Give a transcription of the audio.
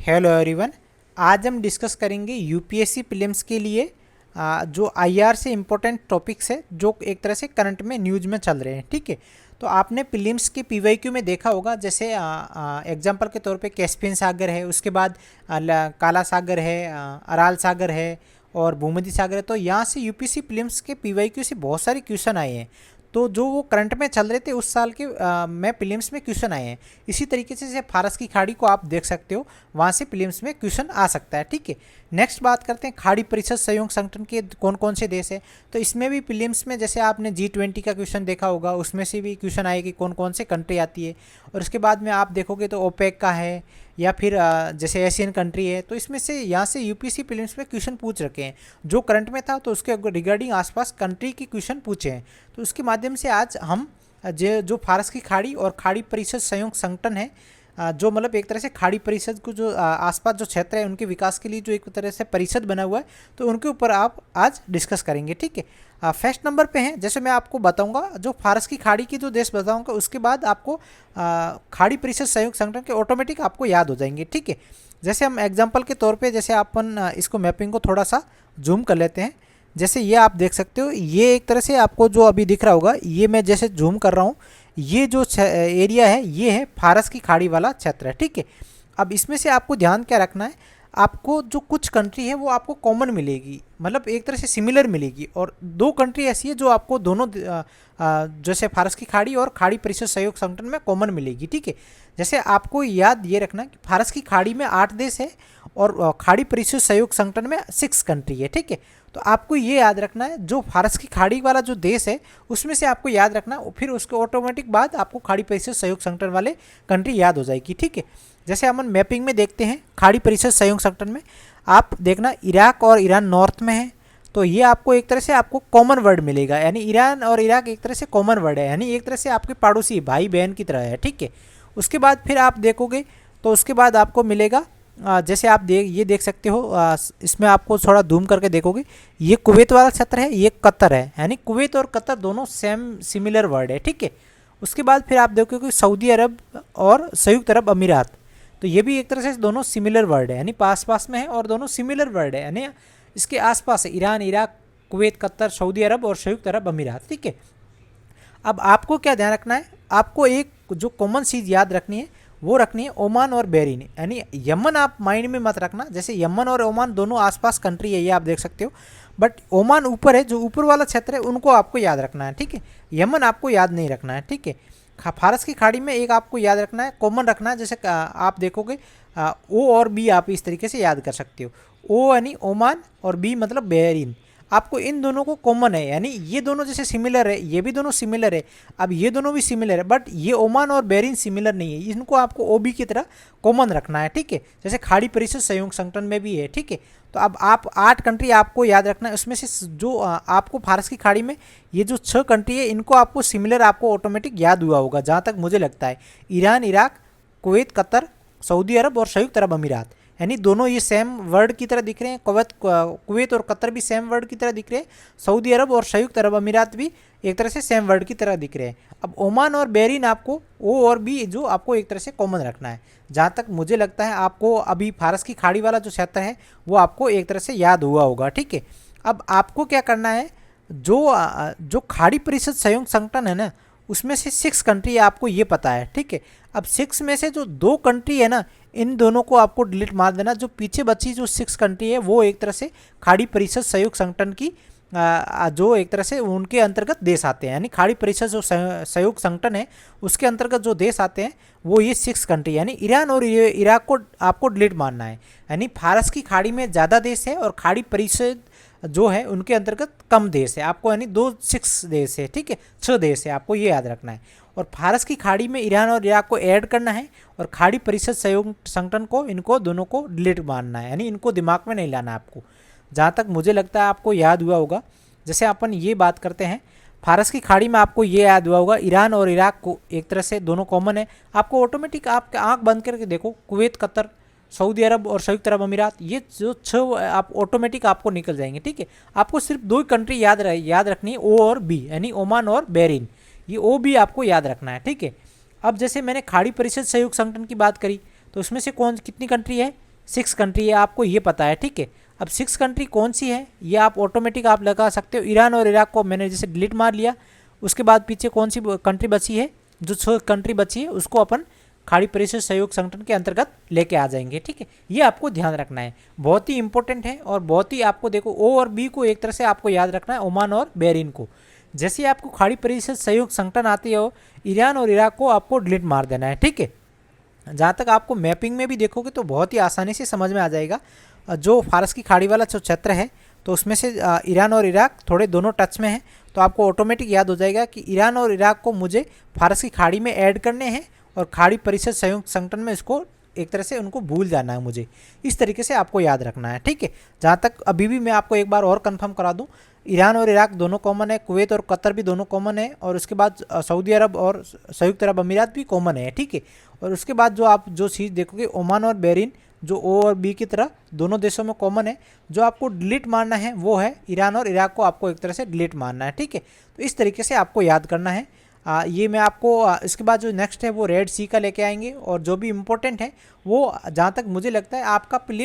Hello everyone. आज हम discuss करेंगे यूपीएससी प्रीलिम्स के लिए जो आईआर से इम्पोर्टेंट टॉपिक्स है जो एक तरह से करंट में न्यूज़ में चल रहे हैं। ठीक है, तो आपने प्रीलिम्स के पीवाईक्यू में देखा होगा, जैसे एग्जांपल के तौर पे कैस्पियन सागर है, उसके बाद काला सागर है, अराल सागर है और भूमध्य सागर है। तो यहाँ से यूपीएससी प्रीलिम्स के पीवाईक्यू से बहुत सारे क्वेश्चन आए हैं। तो जो वो करंट में चल रहे थे उस साल के में प्रीलिम्स में क्वेश्चन आए हैं। इसी तरीके से जैसे फारस की खाड़ी को आप देख सकते हो, वहाँ से प्रीलिम्स में क्वेश्चन आ सकता है। ठीक है, नेक्स्ट बात करते हैं खाड़ी परिषद सहयोग संगठन के कौन कौन से देश है। तो इसमें भी प्रीलिम्स में जैसे आपने G20 का क्वेश्चन देखा होगा, उसमें से भी क्वेश्चन आए कि कौन कौन से कंट्री आती है। और उसके बाद में आप देखोगे तो ओपेक का है या फिर जैसे एशियन कंट्री है। तो इसमें से यहाँ से यूपीएससी प्रीलिम्स में क्वेश्चन पूछ रखे हैं। जो करंट में था तो उसके रिगार्डिंग आसपास कंट्री के क्वेश्चन पूछे हैं। तो उसके माध्यम से आज हम जो फारस की खाड़ी और खाड़ी परिषद संयुक्त संगठन है, जो मतलब एक तरह से खाड़ी परिषद को जो आसपास जो क्षेत्र है उनके विकास के लिए जो एक तरह से परिषद बना हुआ है, तो उनके ऊपर आप आज डिस्कस करेंगे। ठीक है, फर्स्ट नंबर पे हैं, जैसे मैं आपको बताऊंगा जो फारस की खाड़ी की जो देश बताऊंगा, उसके बाद आपको खाड़ी परिषद संयुक्त संगठन के ऑटोमेटिक आपको याद हो जाएंगे। ठीक है, जैसे हम एग्जाम्पल के तौर पे जैसे अपन इसको मैपिंग को थोड़ा सा जूम कर लेते हैं। जैसे ये आप देख सकते हो, ये एक तरह से आपको जो अभी दिख रहा होगा, ये मैं जैसे जूम कर रहा हूँ, ये जो एरिया है ये है फारस की खाड़ी वाला क्षेत्र है। ठीक है, अब इसमें से आपको ध्यान क्या रखना है, आपको जो कुछ कंट्री है वो आपको कॉमन मिलेगी, मतलब एक तरह से सिमिलर मिलेगी। और दो कंट्री ऐसी है जो आपको दोनों जैसे फारस की खाड़ी और खाड़ी परिषद सहयोग संगठन में कॉमन मिलेगी। ठीक है, जैसे आपको याद ये रखना कि फारस की खाड़ी में 8 देश है और खाड़ी परिषद सहयोग संगठन में 6 कंट्री है। ठीक है, तो आपको ये याद रखना है, जो फारस की खाड़ी वाला जो देश है उसमें से आपको याद रखना, फिर उसके ऑटोमेटिक बाद आपको खाड़ी परिषद सहयोग संगठन वाले कंट्री याद हो जाएगी। ठीक है, जैसे हम मैपिंग में देखते हैं खाड़ी परिषद सहयोग संगठन में, आप देखना इराक और ईरान नॉर्थ में है। तो ये आपको एक तरह से आपको कॉमन वर्ड मिलेगा, यानी ईरान और इराक एक तरह से कॉमन वर्ड है, यानी एक तरह से आपके पड़ोसी भाई बहन की तरह है। ठीक है, उसके बाद फिर आप देखोगे तो उसके बाद आपको मिलेगा जैसे आप ये देख सकते हो, इसमें आपको थोड़ा जूम करके देखोगे, ये कुवैत वाला क्षेत्र है, ये कतर है, यानी कुवैत और कतर दोनों सेम सिमिलर वर्ड है। ठीक है, उसके बाद फिर आप देखोगे सऊदी अरब और संयुक्त अरब अमीरात, तो ये भी एक तरह से दोनों सिमिलर वर्ड है, यानी पास पास में है और दोनों सिमिलर वर्ड है, यानी इसके आसपास है Iran, Iraq, Kuwait, Qatar, Saudi Arab और संयुक्त अरब अमीरात। ठीक है, अब आपको क्या ध्यान रखना है, आपको एक जो कॉमन चीज़ याद रखनी है वो रखनी है ओमान और बहरीन, यानी यमन आप माइंड में मत रखना। जैसे यमन और ओमान दोनों आसपास कंट्री है, ये आप देख सकते हो, बट ओमान ऊपर है, जो ऊपर वाला क्षेत्र है उनको आपको याद रखना है। ठीक है, यमन आपको याद नहीं रखना है। ठीक है, फारस की खाड़ी में एक आपको याद रखना है, कॉमन रखना है। जैसे आप देखोगे ओ और बी आप इस तरीके से याद कर सकते हो, ओ यानी ओमान और बी मतलब बहरीन, आपको इन दोनों को कॉमन है, यानी ये दोनों जैसे सिमिलर है, ये भी दोनों सिमिलर है, अब ये दोनों भी सिमिलर है, बट ये ओमान और बहरीन सिमिलर नहीं है, इनको आपको ओबी की तरह कॉमन रखना है। ठीक है, जैसे खाड़ी परिषद संयुक्त संगठन में भी है। ठीक है, तो अब आप 8 कंट्री आपको याद रखना है, उसमें से जो आपको फारस की खाड़ी में ये जो 6 कंट्री है इनको आपको सिमिलर आपको ऑटोमेटिक याद हुआ होगा, जहाँ तक मुझे लगता है। Iran, Iraq, Kuwait, Qatar, Saudi Arab और संयुक्त अरब अमीरात, यानी दोनों ये सेम वर्ड की तरह दिख रहे हैं। कुवैत और कतर भी सेम वर्ड की तरह दिख रहे हैं, सऊदी अरब और संयुक्त अरब अमीरात भी एक तरह से सेम वर्ड की तरह दिख रहे हैं। अब ओमान और बहरीन आपको ओ और बी जो आपको एक तरह से कॉमन रखना है। जहाँ तक मुझे लगता है आपको अभी फारस की खाड़ी वाला जो क्षेत्र है वो आपको एक तरह से याद हुआ होगा। ठीक है, अब आपको क्या करना है, जो खाड़ी परिषद संयुक्त संगठन है ना, उसमें से 6 कंट्री आपको ये पता है। ठीक है, अब 6 में से जो 2 कंट्री है ना, इन दोनों को आपको डिलीट मार देना। जो पीछे बची जो 6 कंट्री है वो एक तरह से खाड़ी परिषद संयुक्त संगठन की जो एक तरह से उनके अंतर्गत देश आते हैं, यानी खाड़ी परिषद जो संयुक्त संगठन है उसके अंतर्गत जो देश आते हैं वो ये 6 कंट्री, यानी ईरान और इराक को आपको डिलीट मारना है। यानी फारस की खाड़ी में ज़्यादा देश है और खाड़ी परिषद जो है उनके अंतर्गत कम देश है आपको, यानी 6 देश है। ठीक है, 6 देश है, आपको ये याद रखना है। और फारस की खाड़ी में ईरान और इराक को ऐड करना है और खाड़ी परिषद संयुक्त संगठन को इनको दोनों को डिलीट मारना है, यानी इनको दिमाग में नहीं लाना आपको। जहाँ तक मुझे लगता है आपको याद हुआ होगा, जैसे अपन ये बात करते हैं फारस की खाड़ी में, आपको ये याद हुआ होगा ईरान और इराक को एक तरह से दोनों कॉमन है। आपको ऑटोमेटिक आप आँख बंद करके देखो, कुवैत, कतर, सऊदी अरब और संयुक्त अरब अमीरात, ये जो 6 आप ऑटोमेटिक आपको निकल जाएंगे। ठीक है, आपको सिर्फ 2 कंट्री याद रखनी है, ओ और बी, यानी ओमान और बहरीन, ये ओ भी आपको याद रखना है। ठीक है, अब जैसे मैंने खाड़ी परिषद संयुक्त संगठन की बात करी, तो उसमें से कितनी कंट्री है, 6 कंट्री है, आपको ये पता है, ठीक है। अब 6 कंट्री कौन सी है ये आप ऑटोमेटिक आप लगा सकते हो। ईरान और इराक को मैंने जैसे डिलीट मार लिया, उसके बाद पीछे कौन सी कंट्री बची है, जो 6 कंट्री बची है उसको अपन खाड़ी परिषद सहयोग संगठन के अंतर्गत लेके आ जाएंगे, ठीक है। ये आपको ध्यान रखना है, बहुत ही इंपॉर्टेंट है और बहुत ही आपको देखो ओ और बी को एक तरह से आपको याद रखना है, ओमान और बहरीन को। जैसे ही आपको खाड़ी परिषद सहयोग संगठन आती हो, ईरान और इराक को आपको डिलीट मार देना है, ठीक है। जहाँ तक आपको मैपिंग में भी देखोगे तो बहुत ही आसानी से समझ में आ जाएगा। जो फारस की खाड़ी वाला जो क्षेत्र है तो उसमें से ईरान और इराक थोड़े दोनों टच में हैं, तो आपको ऑटोमेटिक याद हो जाएगा कि ईरान और इराक को मुझे फारस की खाड़ी में ऐड करने हैं और खाड़ी परिषद संयुक्त संगठन में इसको एक तरह से उनको भूल जाना है मुझे। इस तरीके से आपको याद रखना है, ठीक है। जहाँ तक अभी भी मैं आपको एक बार और कंफर्म करा दूँ, ईरान और इराक दोनों कॉमन है, कुवैत और कतर भी दोनों कॉमन है, और उसके बाद सऊदी अरब और संयुक्त अरब अमीरात भी कॉमन है, ठीक है। और उसके बाद जो आप जो चीज़ देखोगे ओमान और बहरीन जो ओ और बी की तरह दोनों देशों में कॉमन है, जो आपको डिलीट मारना है वो है ईरान और इराक को आपको एक तरह से डिलीट मारना है, ठीक है। तो इस तरीके से आपको याद करना है। ये मैं आपको इसके बाद जो नेक्स्ट है वो रेड सी का लेके आएंगे, और जो भी इम्पोर्टेंट है वो जहाँ तक मुझे लगता है आपका